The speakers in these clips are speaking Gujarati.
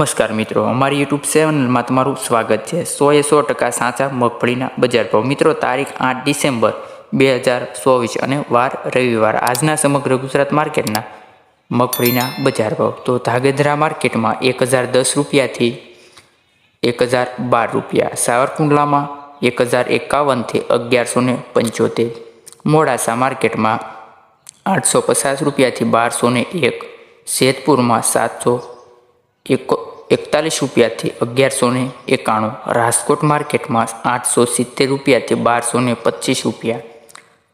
નમસ્કાર મિત્રો, અમારી યુટ્યુબ ચેનલમાં તમારું સ્વાગત છે। 100% સાચા મગફળીના બજાર ભાવ। મિત્રો, તારીખ 8 ડિસેમ્બર 2024 અને વાર રવિવાર। આજના સમગ્ર ગુજરાત માર્કેટના મગફળીના બજાર ભાવ। તો ધાંગધ્રા માર્કેટમાં 1010 રૂપિયાથી 1012 રૂપિયા, સાવરકુંડલામાં 1051 થી 1175, મોડાસા માર્કેટમાં 850 રૂપિયાથી 1201, જેતપુરમાં 741 રૂપિયાથી 1191, રાજકોટ માર્કેટમાં 870 રૂપિયાથી 1225 રૂપિયા,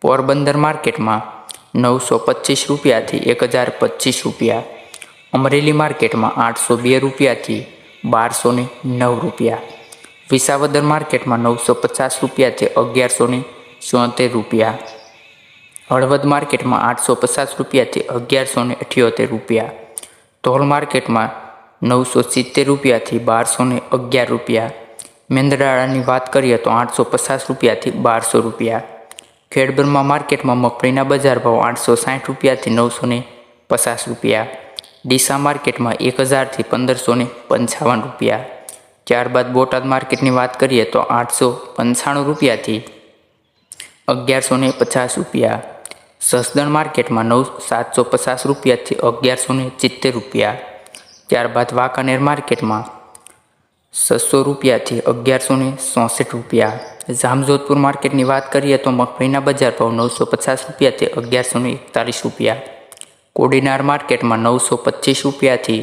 પોરબંદર માર્કેટમાં 925 રૂપિયાથી 1025 રૂપિયા, અમરેલી માર્કેટમાં 802 રૂપિયાથી 1209 રૂપિયા, વિસાવદર માર્કેટમાં 950 રૂપિયાથી 1174 રૂપિયા, હળવદ માર્કેટમાં 850 રૂપિયાથી 1178 રૂપિયા, ધોલ માર્કેટમાં 970 રૂપિયાથી 1211 રૂપિયા, મેંદરડાની વાત કરીએ તો 850 રૂપિયાથી 1200 રૂપિયા, ખેડબ્રહ્મા માર્કેટમાં મગફળીના બજાર ભાવ 860 રૂપિયાથી 950 રૂપિયા, ડીસા માર્કેટમાં 1000થી 1555 રૂપિયા, ત્યારબાદ બોટાદ માર્કેટની વાત કરીએ તો 895 રૂપિયાથી 1150 રૂપિયા, સસદણ માર્કેટમાં 750 રૂપિયાથી 1170 રૂપિયા, ત્યારબાદ વાંકાનેર માર્કેટમાં 600 રૂપિયાથી 1164 રૂપિયા, જામજોધપુર માર્કેટની વાત કરીએ તો મગફળીના બજાર ભાવ 950 રૂપિયાથી 1141 રૂપિયા, કોડીનાર માર્કેટમાં 925 રૂપિયાથી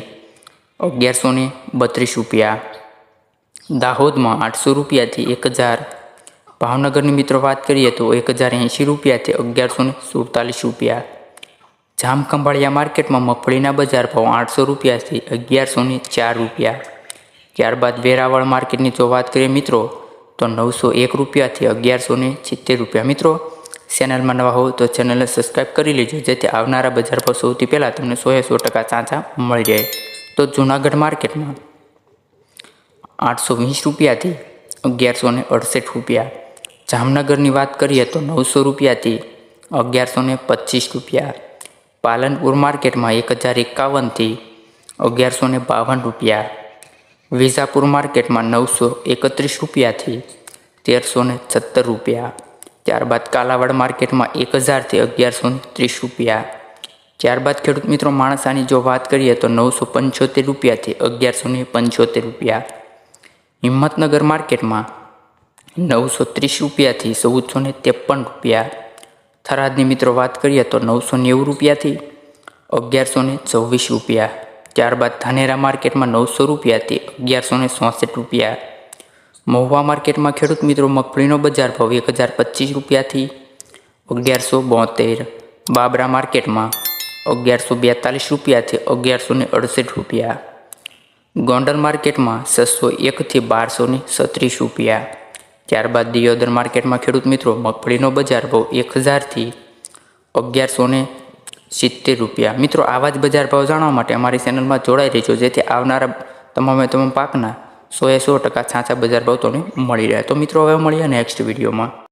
1132 રૂપિયા, દાહોદમાં 800 રૂપિયાથી 1000, ભાવનગરની મિત્રો વાત કરીએ તો 1080 રૂપિયાથી 1147 રૂપિયા, જામખંભાળિયા માર્કેટમાં મગફળીના બજાર ભાવ 800 રૂપિયાથી 1104 રૂપિયા, ત્યારબાદ વેરાવળ માર્કેટની જો વાત કરીએ મિત્રો તો 901 રૂપિયાથી 1170 રૂપિયા। મિત્રો, ચેનલમાં નવા હોય તો ચેનલને સબસ્ક્રાઈબ કરી લેજો, જેથી આવનારા બજાર ભાવ સૌથી પહેલાં તમને 100% સાચા મળી રહે। તો જૂનાગઢ માર્કેટમાં 820 રૂપિયાથી 1168 રૂપિયા, જામનગરની વાત કરીએ તો 900 રૂપિયાથી 1125 રૂપિયા, પાલનપુર માર્કેટમાં 1051થી 1152 રૂપિયા, વિજાપુર માર્કેટમાં 931 રૂપિયાથી 1317 રૂપિયા, ત્યારબાદ કાલાવાડ માર્કેટમાં 1000થી 1130 રૂપિયા, ત્યારબાદ ખેડૂત મિત્રો માણસાની જો વાત કરીએ તો 975 રૂપિયાથી 1175 રૂપિયા, હિંમતનગર માર્કેટમાં 930 રૂપિયાથી 1453 રૂપિયા, થરાદની મિત્રો વાત કરીએ તો 990 રૂપિયાથી 1124 રૂપિયા, ત્યારબાદ ધાનેરા માર્કેટમાં 900 રૂપિયાથી 1166 રૂપિયા, મહુવા માર્કેટમાં ખેડૂત મિત્રો મગફળીનો બજાર ભાવ 1025 રૂપિયાથી 1172, બાબરા માર્કેટમાં 1142 રૂપિયાથી 1168 રૂપિયા, ગોંડલ માર્કેટમાં 601થી 1236 રૂપિયા, ત્યારબાદ દિયોદર માર્કેટમાં ખેડૂત મિત્રો મગફળીનો બજાર ભાવ 1000થી 1170 રૂપિયા। મિત્રો, આવા જ બજાર ભાવ જાણવા માટે અમારી ચેનલમાં જોડાઈ રહેજો, જેથી આવનારા તમામ પાકના 100% સાચા બજાર ભાવ તમને મળી રહે। તો મિત્રો, હવે મળીએ નેક્સ્ટ વિડીયોમાં।